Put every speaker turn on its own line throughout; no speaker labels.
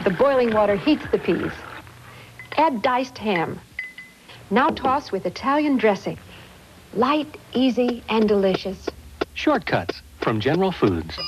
The boiling water heats the peas. Add diced ham. Now toss with Italian dressing. Light, easy, and delicious.
Shortcuts from General Foods.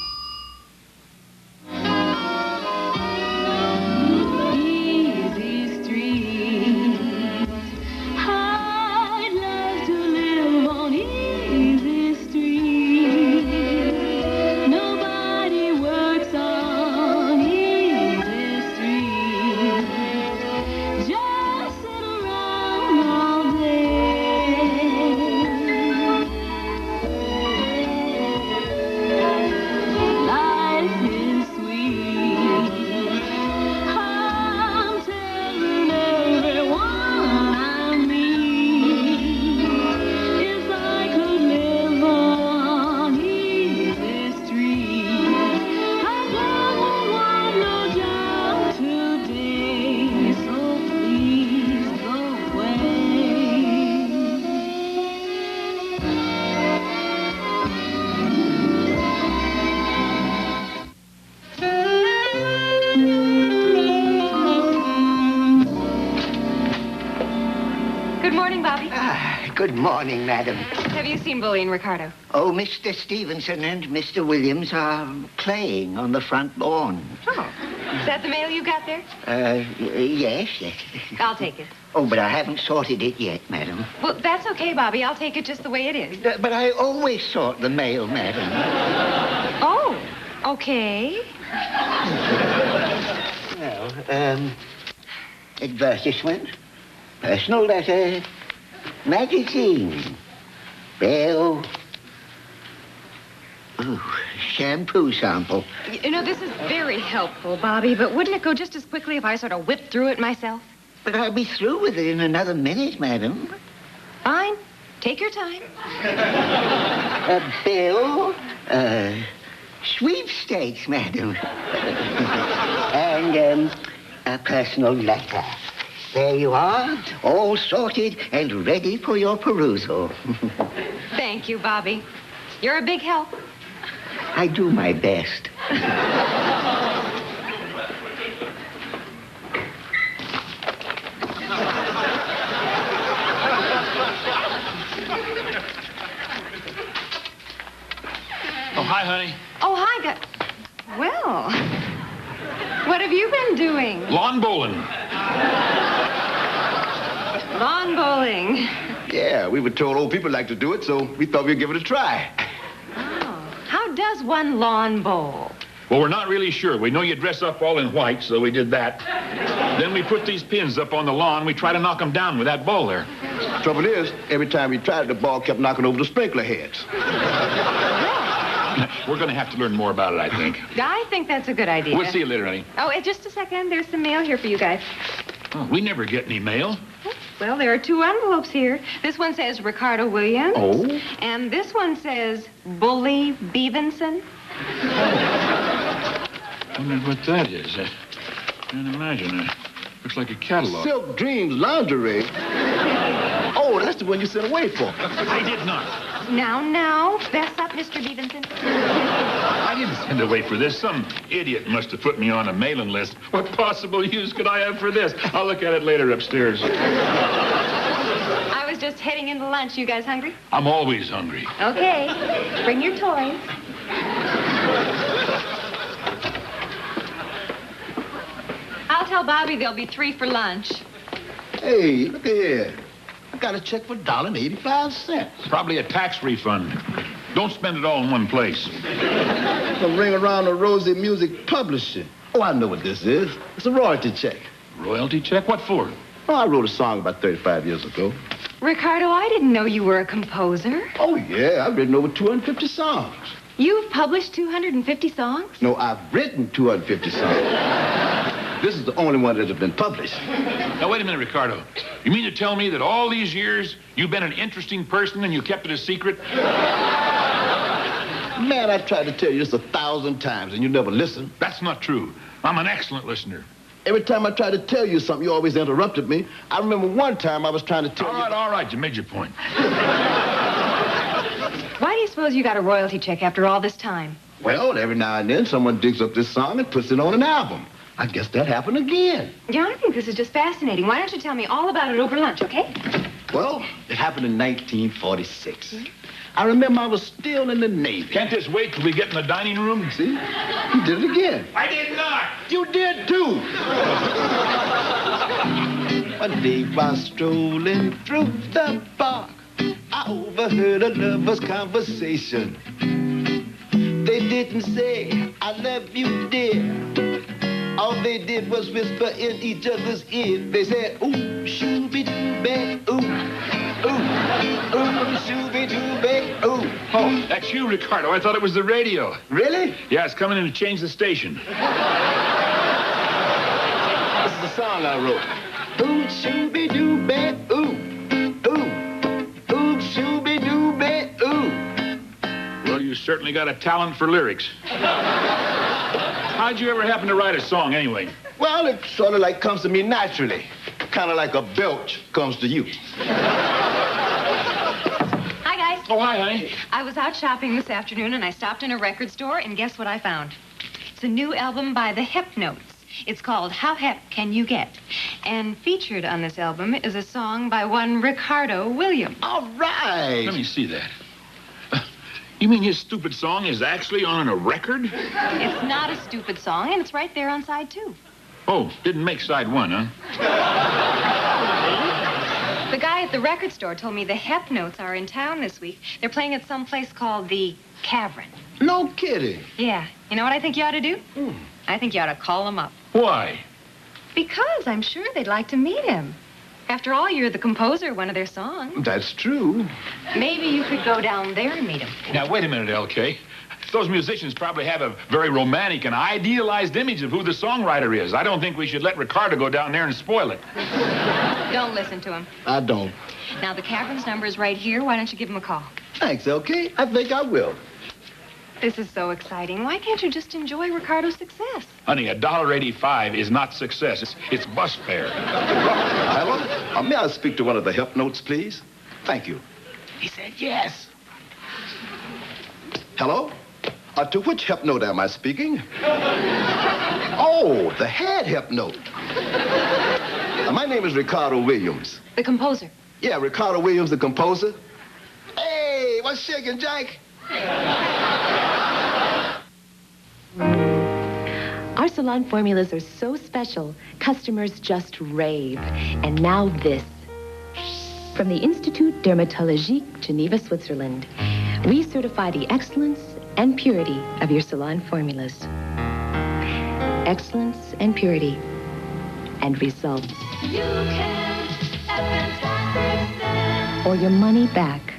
Good morning, madam.
Have you seen Bully and Ricardo?
Oh, Mr. Stevenson and Mr. Williams are playing on the front lawn.
Oh. Is that the mail you got there?
Yes.
I'll take it.
Oh, but I haven't sorted it yet, madam.
Well, that's okay, Bobby. I'll take it just the way it is.
But I always sort the mail, madam.
Oh, okay.
Well, advertisement, personal letter, magazine, bill, shampoo sample.
You know, this is very helpful, Bobby, but wouldn't it go just as quickly if I sort of whipped through it myself?
But I'll be through with it in another minute, madam.
Fine. Take your time.
A bill, sweepstakes, madam. And, a personal letter. There you are, all sorted and ready for your perusal.
Thank you, Bobby. You're a big help.
I do my best.
Oh, hi, honey.
Oh, hi, Well, what have you been doing?
Lawn bowling.
Lawn bowling.
Yeah, we were told old people like to do it, so we thought we'd give it a try.
Oh, how does one lawn bowl?
Well, we're not really sure. We know you dress up all in white, so we did that. Then we put these pins up on the lawn. We try to knock them down with that ball there.
Trouble is, every time we tried, the ball kept knocking over the sprinkler heads.
We're going to have to learn more about it, I think.
I think that's a good idea.
We'll see you later, honey.
Oh, just a second. There's some mail here for you guys.
Oh, we never get any mail.
Well, there are 2 envelopes here. This one says Ricardo Williams.
Oh?
And this one says Bully Beavenson.
I wonder what that is. I can't imagine. Looks like a catalog.
Silk Dreams lingerie. Oh, that's the one you sent away for.
I did not.
Now, fess up, Mr. Beavenson.
I didn't send away for this. Some idiot must have put me on a mailing list. What possible use could I have for this? I'll look at it later upstairs.
I was just heading into lunch. You guys hungry?
I'm always hungry.
Okay. Bring your toys. I'll tell Bobby there'll be 3 for lunch.
Hey, look here. I got a check for $1.85.
Probably a tax refund. Don't spend it all in one place.
Some Ring Around the Rosie Music Publishing. Oh, I know what this is. It's a royalty check.
Royalty check? What for?
Oh, I wrote a song about 35 years ago.
Ricardo, I didn't know you were a composer.
Oh, yeah. I've written over 250 songs.
You've published 250 songs?
No, I've written 250 songs. This is the only one that has been published.
Now, wait a minute, Ricardo. You mean to tell me that all these years you've been an interesting person and you kept it a secret?
Man, I tried to tell you this 1,000 times and you never listen.
That's not true. I'm an excellent listener.
Every time I tried to tell you something, you always interrupted me. I remember one time I was trying to tell you...
All right, you made your point.
Why do you suppose you got a royalty check after all this time?
Well, every now and then someone digs up this song and puts it on an album. I guess that happened again.
John, I think this is just fascinating. Why don't you tell me all about it over lunch, okay?
Well, it happened in 1946. I remember I was still in the Navy.
Can't this wait till we get in the dining room?
See? You did it again.
I did not.
You did, too. One day while strolling through the park, I overheard a lover's conversation. They didn't say, I love you, dear. All they did was whisper in each other's ear. They said, ooh, shooby-doo-bay, ooh, ooh, shooby-doo-bay, ooh.
Oh, that's you, Ricardo. I thought it was the radio.
Really?
Yeah, it's coming in to change the station.
This is the song I wrote. Ooh, shooby-doo-bay, ooh, ooh, ooh, shooby-doo-bay, ooh.
Well, you certainly got a talent for lyrics. How'd you ever happen to write a song, anyway?
Well, it sort of like comes to me naturally. Kind of like a belch comes to you.
Hi, guys.
Oh, hi, honey.
I was out shopping this afternoon, and I stopped in a record store, and guess what I found? It's a new album by the Hep Notes. It's called How Hep Can You Get? And featured on this album is a song by one Ricardo Williams.
All right.
Let me see that. You mean his stupid song is actually on a record?
It's not a stupid song, and it's right there on side 2.
Oh, didn't make side 1, huh?
The guy at the record store told me the Hep Notes are in town this week. They're playing at some place called the Cavern.
No kidding.
Yeah. You know what I think you ought to do? I think you ought to call them up.
Why?
Because I'm sure they'd like to meet him. After all, you're the composer of one of their songs.
That's true.
Maybe you could go down there and meet him.
Now, wait a minute, LK. Those musicians probably have a very romantic and idealized image of who the songwriter is. I don't think we should let Ricardo go down there and spoil it.
Don't listen to him.
I don't.
Now, the Cavern's number is right here. Why don't you give him a call?
Thanks, okay? I think I will.
This is so exciting. Why can't you just enjoy Ricardo's success?
Honey, $1.85 is not success. It's bus fare.
Hello? May I speak to one of the Hep Notes, please? Thank you.
He said yes.
Hello? To which Hep Note am I speaking? Oh, the head Hep Note. My name is Ricardo Williams.
The composer.
Yeah, Ricardo Williams, the composer. Hey, what's shaking, Jack?
Our salon formulas are so special, customers just rave. And now this. From the Institut Dermatologique, Geneva, Switzerland, we certify the excellence and purity of your salon formulas. Excellence and purity and results. You can have fantastic Sam. Or your money back.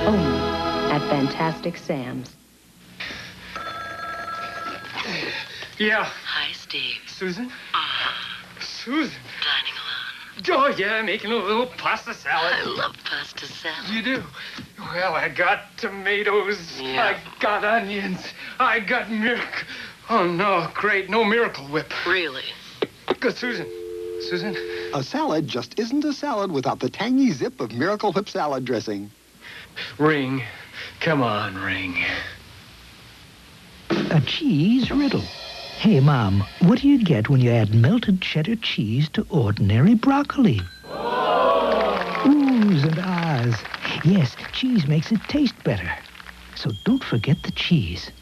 Only at Fantastic Sam's.
Yeah.
Hi, Steve.
Susan? Susan?
Dining alone.
Oh, yeah, making a little pasta salad.
I love pasta salad.
You do? Well, I got tomatoes.
Yeah.
I got onions. I got milk. Oh, no, great. No Miracle Whip.
Really?
Good, Susan. Susan?
A salad just isn't a salad without the tangy zip of Miracle Whip salad dressing.
Ring. Come on, Ring.
A cheese riddle. Hey, Mom, what do you get when you add melted cheddar cheese to ordinary broccoli? Oohs and ahs. Yes, cheese makes it taste better. So don't forget the cheese.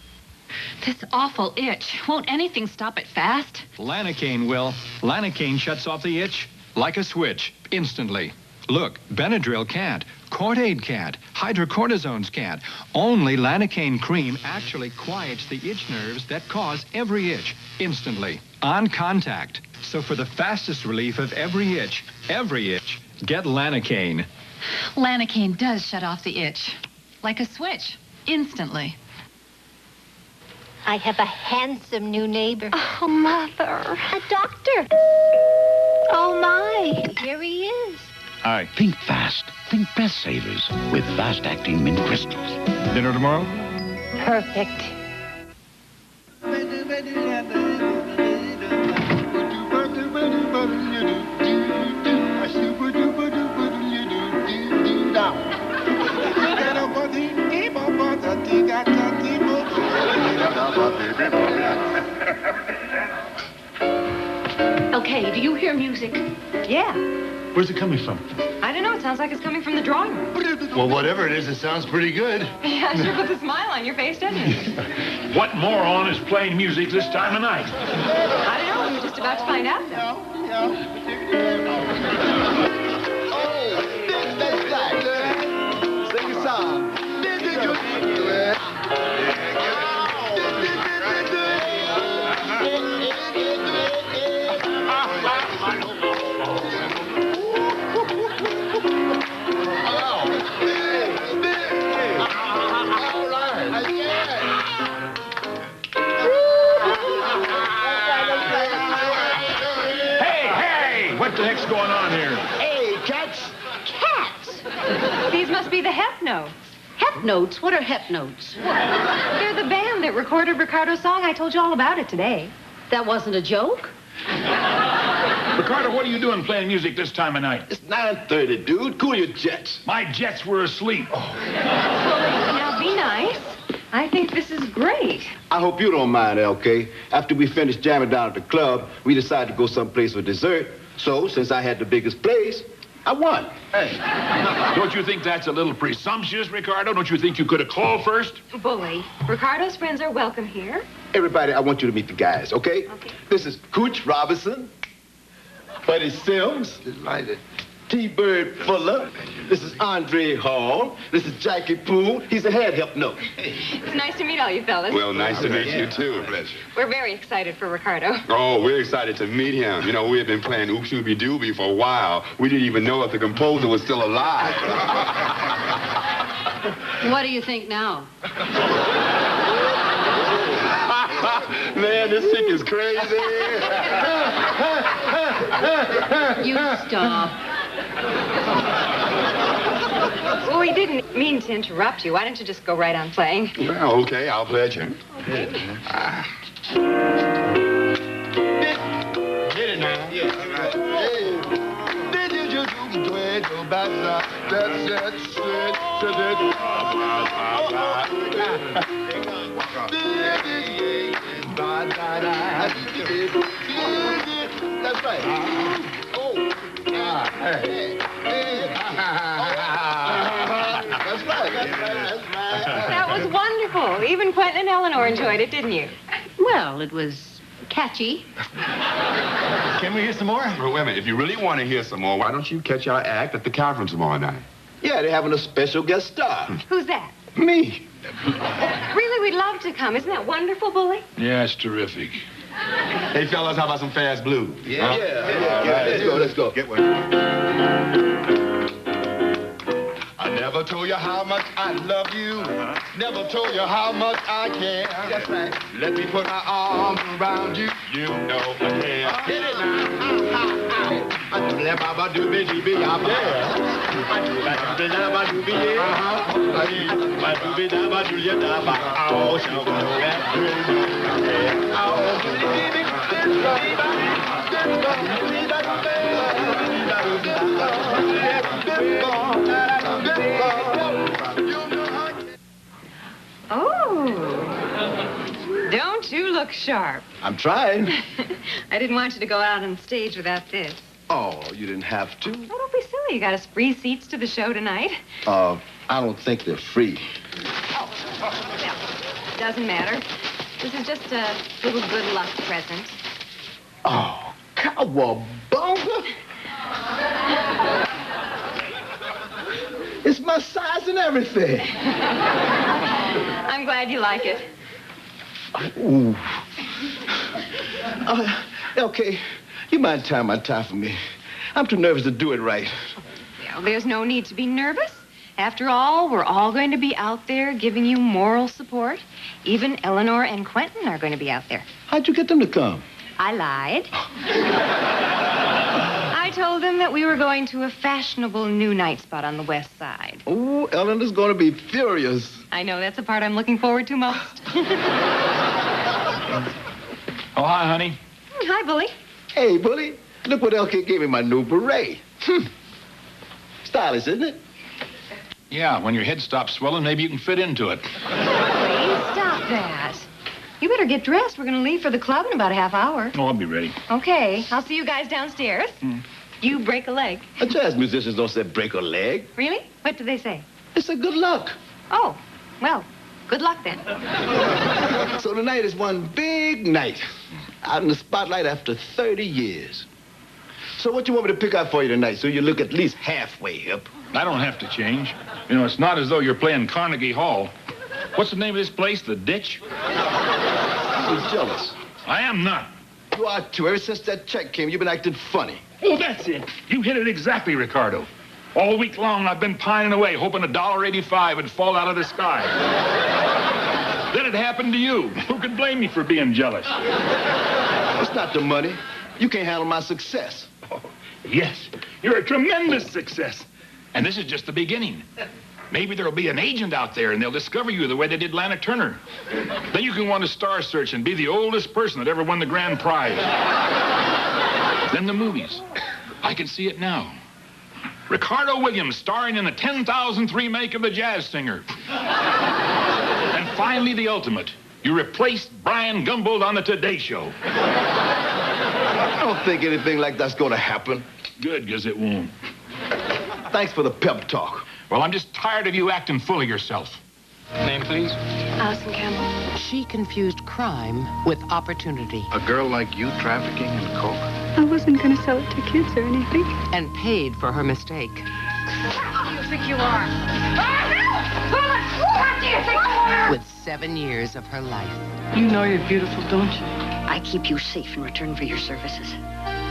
This awful itch. Won't anything stop it fast?
Lanacaine will. Lanacaine shuts off the itch like a switch, instantly. Look, Benadryl can't. Cordaid can't. Hydrocortisones can't. Only Lanacaine cream actually quiets the itch nerves that cause every itch, instantly, on contact. So for the fastest relief of every itch, get Lanacaine.
Lanacaine does shut off the itch. Like a switch. Instantly.
I have a handsome new neighbor.
Oh, Mother.
A doctor. Oh, my. Here he is.
Hi.
Think fast. Think Best Savers with fast-acting mint crystals.
Dinner tomorrow?
Perfect.
Now.
you hear music?
Yeah.
Where's it coming from?
I don't know. It sounds like it's coming from the drawing room.
Well, whatever it is, it sounds pretty good.
Yeah, sure puts a smile on your face, doesn't it?
What moron is playing music this time of night?
I don't know. We were just about to find out, though.
That's right. Sing a song.
What the heck's going on here?
Hey, cats.
Cats?
These must be the Hep Notes.
Hep Notes? What are Hep Notes?
They're the band that recorded Ricardo's song. I told you all about it today.
That wasn't a joke?
Ricardo, what are you doing playing music this time of night?
It's 9:30, dude. Cool your jets.
My jets were asleep.
Now, be nice. I think this is great.
I hope you don't mind, LK. After we finished jamming down at the club, we decided to go someplace for dessert. So, since I had the biggest place, I won.
Hey, don't you think that's a little presumptuous, Ricardo? Don't you think you could have called first?
Bully, Ricardo's friends are welcome here.
Everybody, I want you to meet the guys, okay?
Okay.
This is Cooch Robinson, Buddy Sims,
Delighted.
T-Bird Fuller. This is Andre Hall. This is Jackie Poole. He's a head help note.
It's nice to meet all you fellas.
Well, nice to meet you, too. Pleasure.
We're very excited for Ricardo.
Oh, we're excited to meet him. You know, we have been playing Oops Shooby Dooby for a while. We didn't even know if the composer was still alive.
What do you think now?
Man, this chick is crazy.
You stop.
Well, we didn't mean to interrupt you. Why don't you just go right on playing?
Well, okay, I'll pledge
Okay.
Get it now. Yeah, all right. That's right. Oh. Hey. That's right.
That was wonderful. Even Quentin and Eleanor enjoyed it, didn't you?
Well, it was catchy.
Can we hear some more?
Well, wait a minute. If you really want to hear some more, why don't you catch our act at the conference tomorrow night?
Yeah, they're having a special guest star.
Who's that?
Me.
Really, we'd love to come. Isn't that wonderful, Bully?
Yeah, it's terrific.
Hey, fellas, how about some fast blues?
Yeah. Let's go.
Get one. I never told you how much I love you. Never told you how much I care.
That's right.
Let me put my arms around you. You know I care. Hit it now.
Oh. Don't you look sharp?
I'm trying.
I didn't want you to go out on stage without this.
Oh, you didn't have to.
Oh, don't be silly. You got us free seats to the show tonight.
I don't think they're free.
Oh, well, doesn't matter. This is just a little good luck present.
Oh, cowabunga! It's my size and everything.
I'm glad you like it.
Ooh. Okay, you mind tying my tie for me? I'm too nervous to do it right.
Well, there's no need to be nervous. After all, we're all going to be out there giving you moral support. Even Eleanor and Quentin are going to be out there.
How'd you get them to come?
I lied. I told them that we were going to a fashionable new night spot on the west side.
Oh, Eleanor's going to be furious.
I know, that's the part I'm looking forward to most.
Oh, hi, honey.
Hi, Bully.
Hey, Bully, look what LK gave me my new beret. Stylish, isn't it?
Yeah, when your head stops swelling, maybe you can fit into it.
Bully, stop that. You better get dressed. We're going to leave for the club in about a half hour.
Oh, I'll be ready.
Okay. I'll see you guys downstairs. You break a leg.
Jazz musicians don't say break a leg.
Really? What do they say?
It's a good luck.
Oh, well, good luck then.
So tonight is one big night. Out in the spotlight after 30 years. So what you want me to pick out for you tonight so you look at least halfway hip?
I don't have to change. You know, it's not as though you're playing Carnegie Hall. What's the name of this place? The Ditch?
You're jealous.
I am not.
You are too. Ever since that check came, you've been acting funny.
Oh, that's it. You hit it exactly, Ricardo. All week long, I've been pining away, hoping $1.85 would fall out of the sky. Then it happened to you. Who could blame me for being jealous?
It's not the money. You can't handle my success.
Oh, yes, you're a tremendous success. And this is just the beginning. Maybe there'll be an agent out there and they'll discover you the way they did Lana Turner. Then you can want a star search and be the oldest person that ever won the grand prize. Then the movies. I can see it now. Ricardo Williams starring in the 10,000th remake of The Jazz Singer. And finally, the ultimate. You replaced Brian Gumbold on the Today Show.
I don't think anything like that's going to happen.
Good, because it won't.
Thanks for the pep talk.
Well, I'm just tired of you acting full of yourself.
Name, please?
Allison Campbell.
She confused crime with opportunity.
A girl like you trafficking in coke?
I wasn't going to sell it to kids or anything.
And paid for her mistake.
Who do you think you are? Who do you think you are?
With 7 years of her life.
You know you're beautiful, don't you?
I keep you safe in return for your services.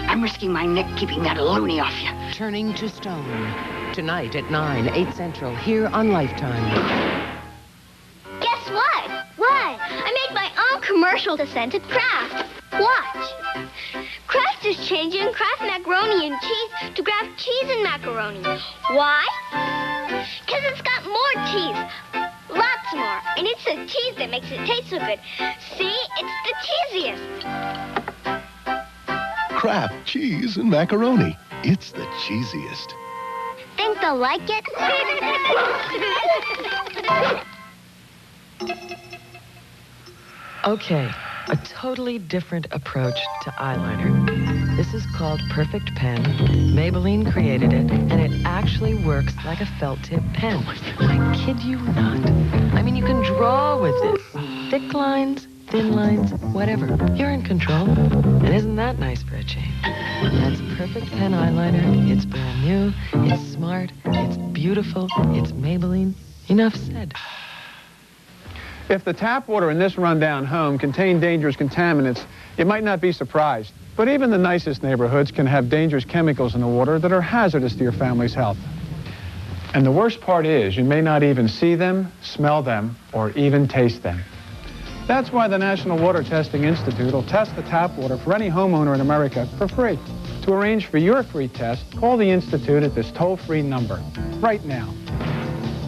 I'm risking my neck keeping that Loni off you.
Turning to stone. Tonight at 9, 8 Central, here on Lifetime.
Guess what? What? I made my own commercial to send to Kraft. Watch. Kraft is changing Kraft macaroni and cheese to Kraft cheese and macaroni. Why? Because it's got more cheese. Lots more. And it's the cheese that makes it taste so good. See? It's the cheesiest.
Kraft cheese and macaroni. It's the cheesiest.
Think they'll like it?
Okay, a totally different approach to eyeliner. This is called Perfect Pen. Maybelline created it, and it actually works like a felt tip pen. I kid you not. I mean, you can draw with this. Thick lines, thin lines, whatever. You're in control. And isn't that nice for a change? That's Perfect Pen eyeliner. It's brand new, it's smart, it's beautiful, it's Maybelline. Enough said.
If the tap water in this rundown home contained dangerous contaminants, you might not be surprised. But even the nicest neighborhoods can have dangerous chemicals in the water that are hazardous to your family's health. And the worst part is you may not even see them, smell them, or even taste them. That's why the National Water Testing Institute will test the tap water for any homeowner in America for free. To arrange for your free test, call the Institute at this toll-free number right now.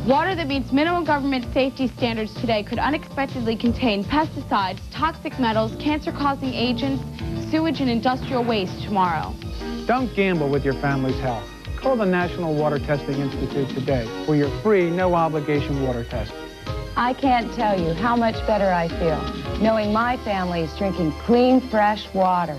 Water that meets minimum government safety standards today could unexpectedly contain pesticides, toxic metals, cancer-causing agents, sewage, and industrial waste tomorrow.
Don't gamble with your family's health. Call the National Water Testing Institute today for your free, no-obligation water test.
I can't tell you how much better I feel knowing my family is drinking clean, fresh water.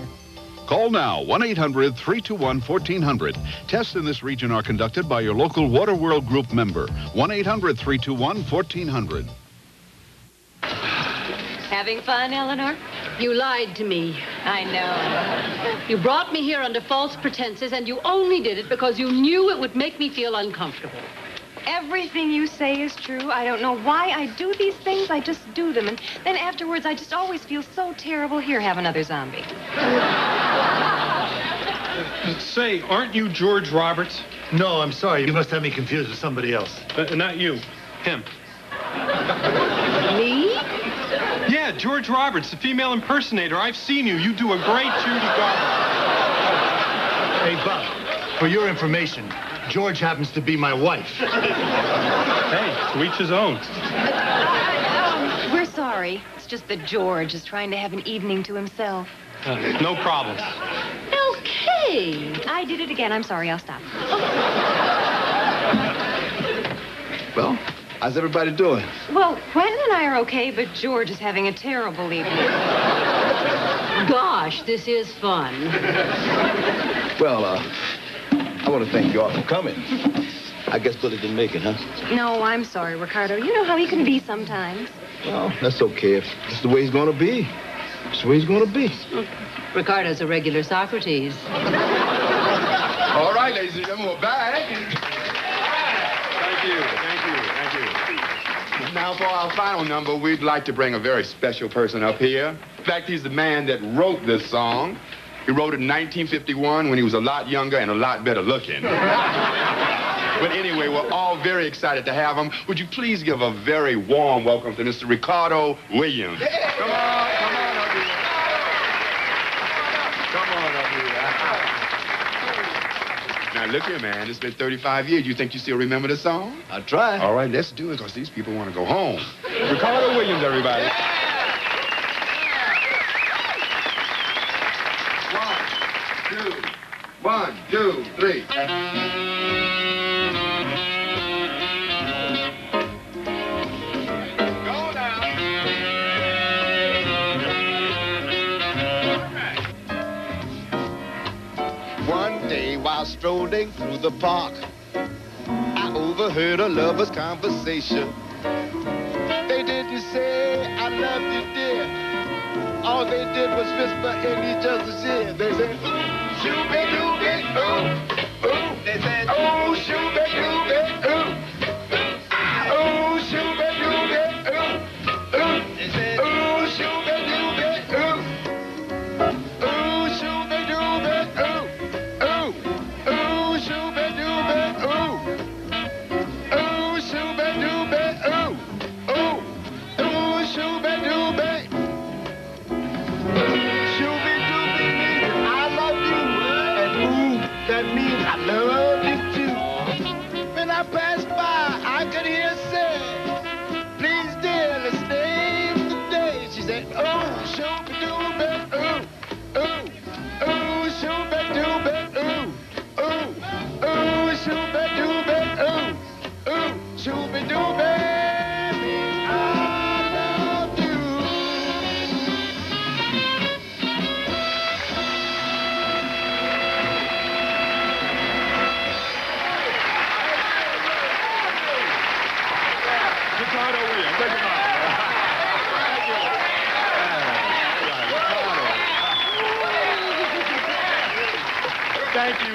Call now, 1-800-321-1400. Tests in this region are conducted by your local Water World Group member. 1-800-321-1400.
Having fun, Eleanor?
You lied to me.
I know.
You brought me here under false pretenses, and you only did it because you knew it would make me feel uncomfortable.
Everything you say is true. I don't know why I do these things. I just do them. And then afterwards, I just always feel so terrible. Here, have another zombie.
Say, aren't you George Roberts?
No, I'm sorry. You must have me confused with somebody else.
Not you. Him.
Me?
Yeah, George Roberts, the female impersonator. I've seen you. You do a great Judy Garland.
Hey, Bob, for your information, George happens to be my wife.
Hey, to each his own.
We're sorry. It's just that George is trying to have an evening to himself.
No problem.
Okay.
I did it again. I'm sorry. I'll stop.
Well, How's everybody doing?
Well, Quentin and I are okay, but George is having a terrible evening.
Gosh, this is fun.
Well, I want to thank you all for coming. I guess Billy didn't make it, huh?
No, I'm sorry, Ricardo. You know how he can be sometimes.
Well, that's okay. If it's the way he's going to be. It's the way he's going to be.
Ricardo's a regular Socrates.
All right, ladies and gentlemen, we're back.
Thank you.
Now, for our final number, we'd like to bring a very special person up here. In fact, he's the man that wrote this song. He wrote it in 1951 when he was a lot younger and a lot better looking. But anyway, we're all very excited to have him. Would you please give a very warm welcome to Mr. Ricardo Williams? Come on up here. Come on up here. Now, look here, man. It's been 35 years. You think you still remember the song?
I try.
All right, let's do it, because these people want to go home. Ricardo Williams, everybody. One, two, three.
One day while strolling through the park, I overheard a lover's conversation. They didn't say, I love you, dear. All they did was whisper in each other's ear. They said, ooh, shooby-dooby, ooh, ooh. They said, ooh, shooby-dooby, ooh, ah, ooh, shooby-dooby, ooh, ooh. They said, ooh, shooby-dooby, ooh, ooh, shooby-dooby, ooh, ooh, ooh, shooby-dooby, ooh, ooh, shooby-dooby, ooh, ooh, ooh, shooby-dooby. Shooby-dooby means I love you, and ooh, that means I love you too. When I passed by, I could hear say, please dear, let's stay today. She said, oh, shooby-dooby, ooh, ooh, ooh, shooby-dooby, ooh, ooh, ooh, shooby-dooby, ooh, ooh, shooby-dooby means I love you.
Ricardo Williams, take him out.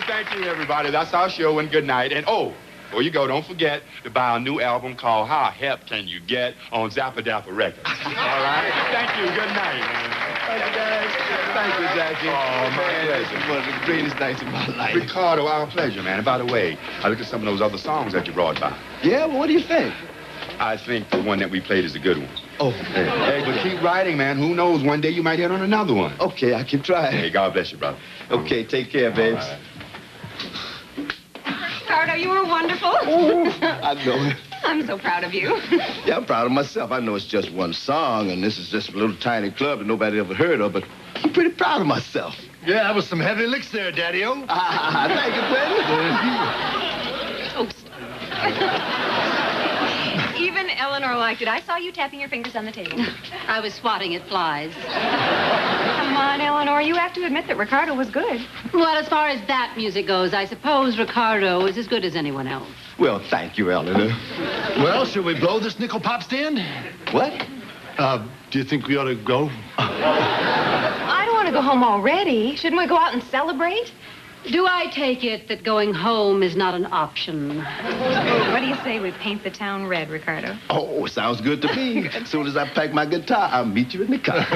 Thank you, everybody. That's our show, and good night. And before you go, don't forget to buy a new album called How Hep Can You Get on Zappa Dappa Records. All right? Thank you. Good night.
Thank you, guys. Thank you, Jackie.
Oh, my pleasure.
This is one of the greatest nights of my life.
Ricardo, our pleasure, man. And by the way, I looked at some of those other songs that you brought by.
Yeah, well, what do you think?
I think the one that we played is a good one.
Oh.
Hey, but keep writing, man. Who knows? One day you might hit on another one.
Okay, I keep trying.
Hey, God bless you, brother.
Okay, take care, babes.
Right.
Ricardo, you were wonderful.
I know.
I'm so proud of you.
Yeah, I'm proud of myself. I know it's just one song, and this is just a little tiny club that nobody ever heard of, but I'm pretty proud of myself.
Yeah, that was some heavy licks there, Daddy-O.
Thank you, Quentin.
Even Eleanor liked it. I saw you tapping your fingers on the table.
I was swatting at flies.
Come on, Eleanor. You have to admit that Ricardo was good.
Well, as far as that music goes, I suppose Ricardo is as good as anyone else.
Well, thank you, Eleanor.
Well, should we blow this nickel pop stand?
What?
Do you think we ought to go?
I don't want to go home already. Shouldn't we go out and celebrate?
Do I take it that going home is not an option?
What do you say we paint the town red, Ricardo?
Oh, sounds good to me. As soon as I pack my guitar, I'll meet you in the car.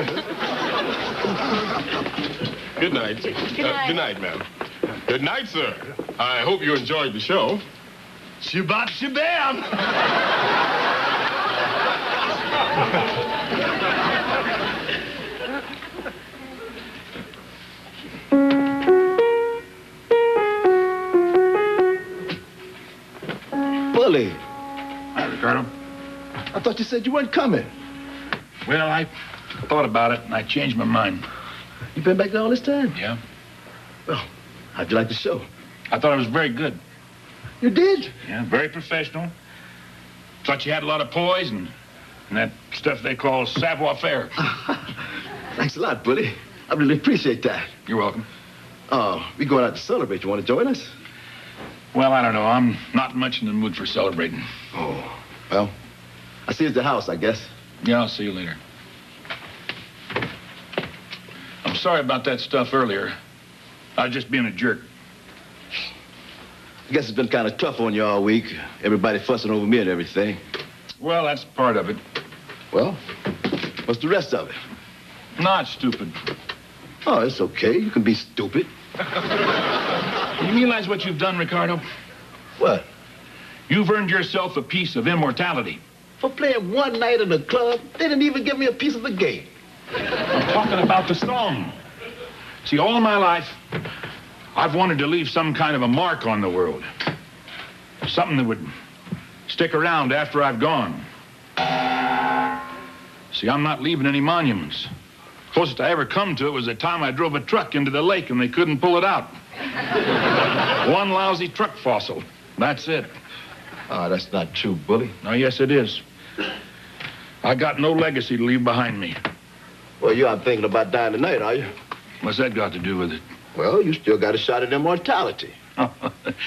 Good night.
Good night.
Good night, ma'am. Good night, sir. I hope you enjoyed the show.
Shabbat shabam!
Bully.
Hi, Ricardo.
I thought you said you weren't coming.
Well, I thought about it, and I changed my mind.
You been back there all this time?
Yeah.
Well, how'd you like the show?
I thought it was very good.
You did?
Yeah, very professional. Thought you had a lot of poise and that stuff they call savoir-faire.
Thanks a lot, Bully. I really appreciate that.
You're welcome.
We're going out to celebrate. You want to join us?
Well, I don't know. I'm not much in the mood for celebrating.
Oh, well, I see you at the house, I guess.
Yeah, I'll see you later. I'm sorry about that stuff earlier. I was just being a jerk.
I guess it's been kind of tough on you all week. Everybody fussing over me and everything.
Well, that's part of it.
Well, what's the rest of it?
Not stupid.
Oh, it's okay. You can be stupid.
You realize what you've done, Ricardo?
What?
You've earned yourself a piece of immortality.
For playing one night in the club, they didn't even give me a piece of the game.
I'm talking about the song. See, all my life, I've wanted to leave some kind of a mark on the world. Something that would stick around after I've gone. See, I'm not leaving any monuments. Closest I ever come to it was the time I drove a truck into the lake and they couldn't pull it out. One lousy truck fossil. That's it.
Oh, that's not true, Bully.
Oh, yes, it is. I got no legacy to leave behind me.
Well, you aren't thinking about dying tonight, are you?
What's that got to do with it?
Well, you still got a shot at immortality.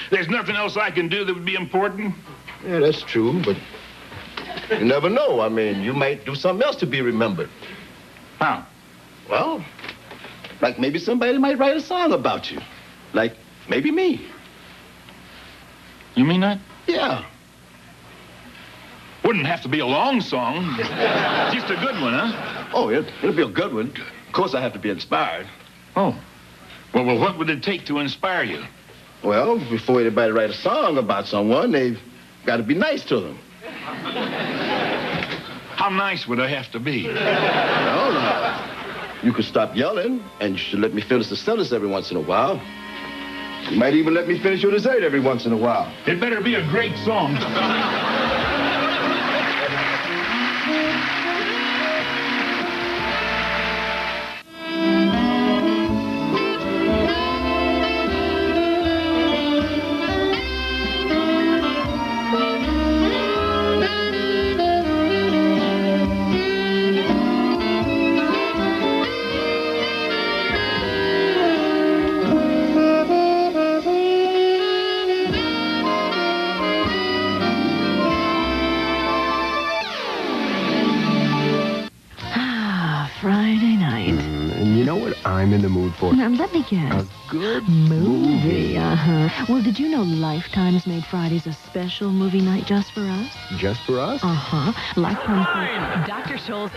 There's nothing else I can do that would be important?
Yeah, that's true, but you never know. I mean, you might do something else to be remembered.
How?
Well, like maybe somebody might write a song about you. Like maybe me.
You mean that?
Yeah.
Wouldn't have to be a long song. Just a good one, huh?
Oh, it'll be a good one. Of course, I have to be inspired.
Oh. Well, what would it take to inspire you?
Well, before anybody write a song about someone, they've got to be nice to them.
How nice would I have to be?
Well, you could stop yelling, and you should let me finish the sentence every once in a while. You might even let me finish your dessert every once in a while.
It better be a great song.
Friday night.
And you know what I'm in the mood for?
Now, let me guess.
A good
movie. Uh-huh. Well, did you know Lifetime's made Fridays a special movie night just for us?
Just for us?
Uh-huh. Lifetime. Dr. Scholl's